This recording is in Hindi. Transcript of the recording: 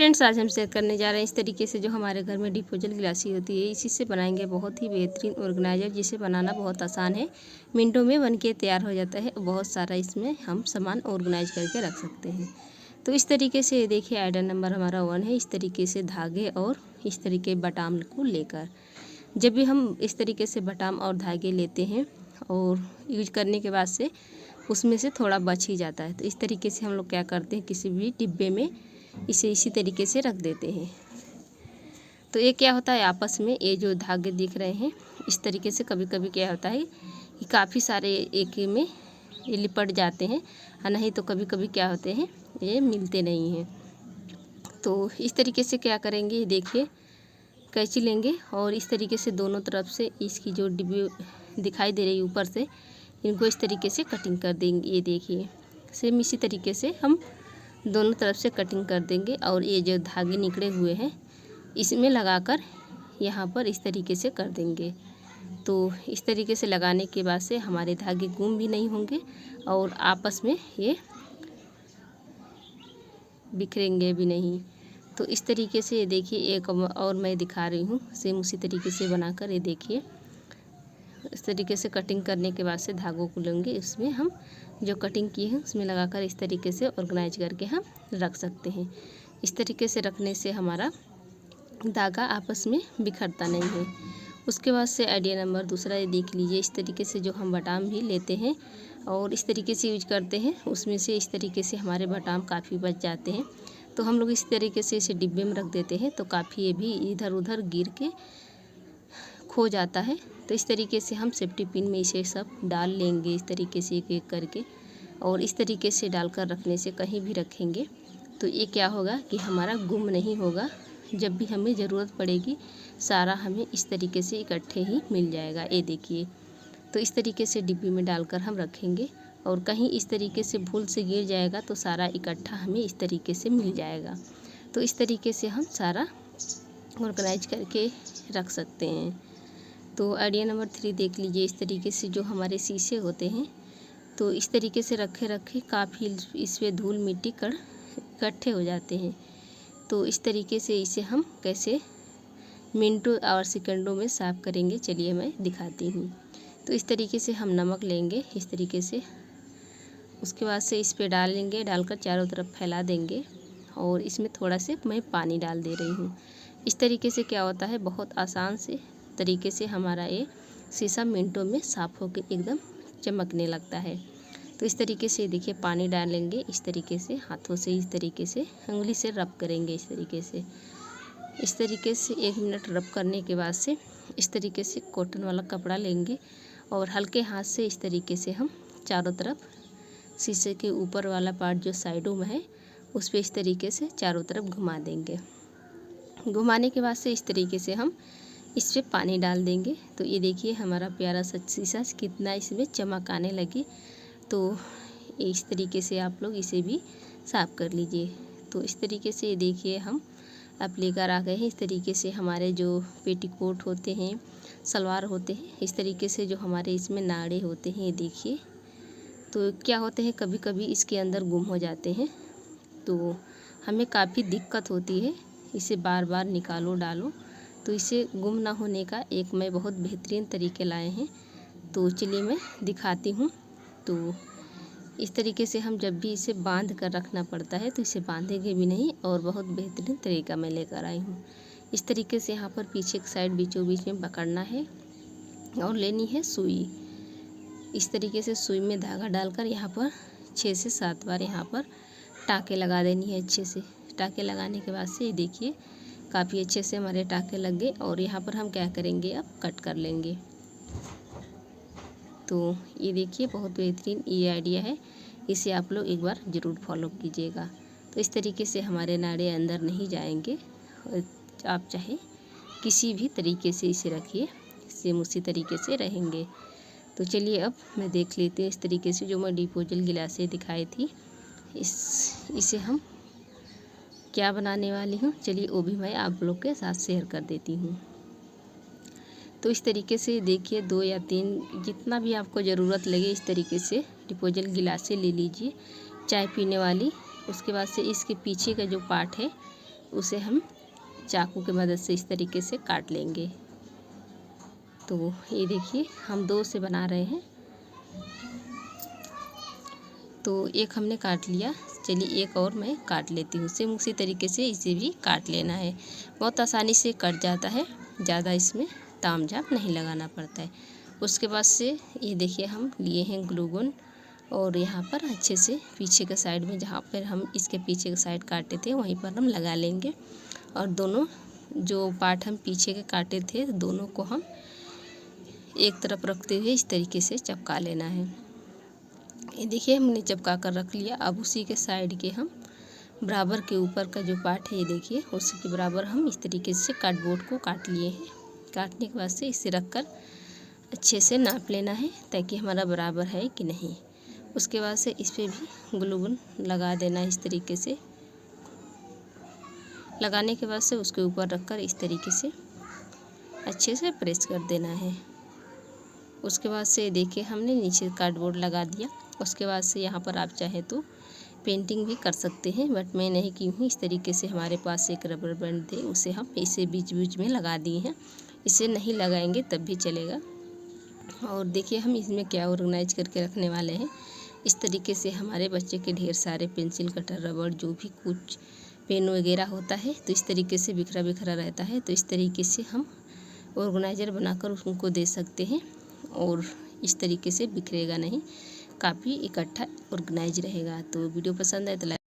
फ्रेंड्स, आज हम शेयर करने जा रहे हैं इस तरीके से जो हमारे घर में डिस्पोजल गिलासी होती है, इसी से बनाएंगे बहुत ही बेहतरीन ऑर्गेनाइजर, जिसे बनाना बहुत आसान है। मिनटों में बनके तैयार हो जाता है। बहुत सारा इसमें हम सामान ऑर्गेनाइज करके रख सकते हैं। तो इस तरीके से देखिए, आइटम नंबर हमारा 1 है। इस तरीके से धागे और इस तरीके बटाम को लेकर, जब भी हम इस तरीके से बटाम और धागे लेते हैं और यूज करने के बाद से उसमें से थोड़ा बच ही जाता है, तो इस तरीके से हम लोग क्या करते हैं, किसी भी डिब्बे में इसे इसी तरीके से रख देते हैं। तो ये क्या होता है, आपस में ये जो धागे दिख रहे हैं इस तरीके से कभी कभी क्या होता है कि काफ़ी सारे एक ही में ये लिपट जाते हैं, और नहीं तो कभी कभी क्या होते हैं, ये मिलते नहीं हैं। तो इस तरीके से क्या करेंगे, देखिए कैंची लेंगे और इस तरीके से दोनों तरफ से इसकी जो डिब्बी दिखाई दे रही है ऊपर से, इनको इस तरीके से कटिंग कर देंगे। ये देखिए सेम इसी तरीके से हम दोनों तरफ से कटिंग कर देंगे और ये जो धागे निकले हुए हैं इसमें लगाकर यहाँ पर इस तरीके से कर देंगे। तो इस तरीके से लगाने के बाद से हमारे धागे गुम भी नहीं होंगे और आपस में ये बिखरेंगे भी नहीं। तो इस तरीके से ये देखिए, एक और मैं दिखा रही हूँ सेम उसी तरीके से बनाकर। ये देखिए इस तरीके से कटिंग करने के बाद से धागों को लेंगे, इसमें हम जो कटिंग की है उसमें लगाकर इस तरीके से ऑर्गेनाइज करके हम रख सकते हैं। इस तरीके से रखने से हमारा धागा आपस में बिखरता नहीं है। उसके बाद से आइडिया नंबर दूसरा, ये देख लीजिए, इस तरीके से जो हम बटाम भी लेते हैं और इस तरीके से यूज करते हैं, उसमें से इस तरीके से हमारे बटाम काफ़ी बच जाते हैं। तो हम लोग इस तरीके से इसे डिब्बे में रख देते हैं, तो काफ़ी ये भी इधर उधर गिर के खो जाता है। तो इस तरीके से हम सेफ्टी पिन में इसे सब डाल लेंगे, इस तरीके से एक एक करके, और इस तरीके से डालकर रखने से कहीं भी रखेंगे तो ये क्या होगा कि हमारा गुम नहीं होगा। जब भी हमें ज़रूरत पड़ेगी सारा हमें इस तरीके से इकट्ठे ही मिल जाएगा। ये देखिए, तो इस तरीके से डिब्बी में डालकर हम रखेंगे और कहीं इस तरीके से भूल से गिर जाएगा तो सारा इकट्ठा हमें इस तरीके से मिल जाएगा। तो इस तरीके से हम सारा ऑर्गेनाइज करके रख सकते हैं। तो आइडिया नंबर 3 देख लीजिए, इस तरीके से जो हमारे शीशे होते हैं, तो इस तरीके से रखे रखे काफ़ी इस पर धूल मिट्टी कण इकट्ठे हो जाते हैं। तो इस तरीके से इसे हम कैसे मिनटों और सेकंडों में साफ़ करेंगे, चलिए मैं दिखाती हूँ। तो इस तरीके से हम नमक लेंगे इस तरीके से, उसके बाद से इस पे डालेंगे, डालकर चारों तरफ फैला देंगे और इसमें थोड़ा से मैं पानी डाल दे रही हूँ। इस तरीके से क्या होता है, बहुत आसान से तरीके से हमारा ये शीशा मिनटों में साफ़ होकर एकदम चमकने लगता है। तो इस तरीके से देखिए, पानी डालेंगे इस तरीके से, हाथों से इस तरीके से उंगली से रब करेंगे इस तरीके से। इस तरीके से 1 मिनट रब करने के बाद से इस तरीके से कॉटन वाला कपड़ा लेंगे और हल्के हाथ से इस तरीके से हम चारों तरफ शीशे के ऊपर वाला पार्ट जो साइडों में है उस पर इस तरीके से चारों तरफ घुमा देंगे। घुमाने के बाद से इस तरीके से हम इस पर पानी डाल देंगे। तो ये देखिए हमारा प्यारा सा शीशा कितना इसमें चमक आने लगी। तो इस तरीके से आप लोग इसे भी साफ़ कर लीजिए। तो इस तरीके से ये देखिए हम अब लेकर आ गए हैं। इस तरीके से हमारे जो पेटीकोट होते हैं, सलवार होते हैं, इस तरीके से जो हमारे इसमें नाड़े होते हैं, ये देखिए, तो क्या होते हैं कभी कभी इसके अंदर गुम हो जाते हैं, तो हमें काफ़ी दिक्कत होती है, इसे बार बार निकालो डालो। तो इसे गुम ना होने का एक मैं बहुत बेहतरीन तरीके लाए हैं, तो चलिए मैं दिखाती हूँ। तो इस तरीके से हम जब भी इसे बांध कर रखना पड़ता है तो इसे बांधेंगे भी नहीं, और बहुत बेहतरीन तरीका मैं लेकर आई हूँ। इस तरीके से यहाँ पर पीछे की साइड बीचों बीच में पकड़ना है और लेनी है सुई। इस तरीके से सुई में धागा डालकर यहाँ पर 6 से 7 बार यहाँ पर टाँके लगा देनी है अच्छे से। टाँके लगाने के बाद से ये देखिए काफ़ी अच्छे से हमारे टाँके लग गए और यहाँ पर हम क्या करेंगे, अब कट कर लेंगे। तो ये देखिए बहुत बेहतरीन ये आइडिया है, इसे आप लोग एक बार ज़रूर फॉलो कीजिएगा। तो इस तरीके से हमारे नाड़े अंदर नहीं जाएंगे। आप चाहे किसी भी तरीके से इसे रखिए, सेम उसी तरीके से रहेंगे। तो चलिए अब मैं देख लेती हूँ इस तरीके से जो मैं डिस्पोजल गिलासें दिखाई थी, इसे हम क्या बनाने वाली हूँ, चलिए वो भी मैं आप लोग के साथ शेयर कर देती हूँ। तो इस तरीके से देखिए 2 या 3 जितना भी आपको ज़रूरत लगे इस तरीके से डिस्पोजल गिलासें ले लीजिए, चाय पीने वाली। उसके बाद से इसके पीछे का जो पार्ट है उसे हम चाकू की मदद से इस तरीके से काट लेंगे। तो ये देखिए हम 2 से बना रहे हैं। तो एक हमने काट लिया, चलिए एक और मैं काट लेती हूँ। सेम उसी तरीके से इसे भी काट लेना है। बहुत आसानी से कट जाता है, ज़्यादा इसमें ताम झाम नहीं लगाना पड़ता है। उसके बाद से ये देखिए हम लिए हैं ग्लू गन और यहाँ पर अच्छे से पीछे के साइड में, जहाँ पर हम इसके पीछे के साइड काटे थे वहीं पर हम लगा लेंगे। और दोनों जो पार्ट हम पीछे के काटे थे दोनों को हम एक तरफ रखते हुए इस तरीके से चिपका लेना है। ये देखिए हमने चिपका कर रख लिया। अब उसी के साइड के हम बराबर के ऊपर का जो पार्ट है ये देखिए उसी के बराबर हम इस तरीके से कार्डबोर्ड को काट लिए हैं। काटने के बाद से इसे रख कर अच्छे से नाप लेना है ताकि हमारा बराबर है कि नहीं। उसके बाद से इस पर भी ग्लू गन लगा देना है इस तरीके से। लगाने के बाद से उसके ऊपर रखकर इस तरीके से अच्छे से प्रेस कर देना है। उसके बाद से देखिए हमने नीचे कार्डबोर्ड लगा दिया। उसके बाद से यहाँ पर आप चाहे तो पेंटिंग भी कर सकते हैं, बट मैं नहीं की हूँ। इस तरीके से हमारे पास एक रबर बैंड थे, उसे हम इसे बीच बीच में लगा दिए हैं। इसे नहीं लगाएंगे तब भी चलेगा। और देखिए हम इसमें क्या ऑर्गेनाइज करके रखने वाले हैं। इस तरीके से हमारे बच्चे के ढेर सारे पेंसिल, कटर, रबड़, जो भी कुछ पेन वगैरह होता है तो इस तरीके से बिखरा बिखरा रहता है। तो इस तरीके से हम ऑर्गेनाइजर बनाकर उनको दे सकते हैं और इस तरीके से बिखरेगा नहीं, काफ़ी इकट्ठा ऑर्गेनाइज रहेगा। तो वीडियो पसंद आए तो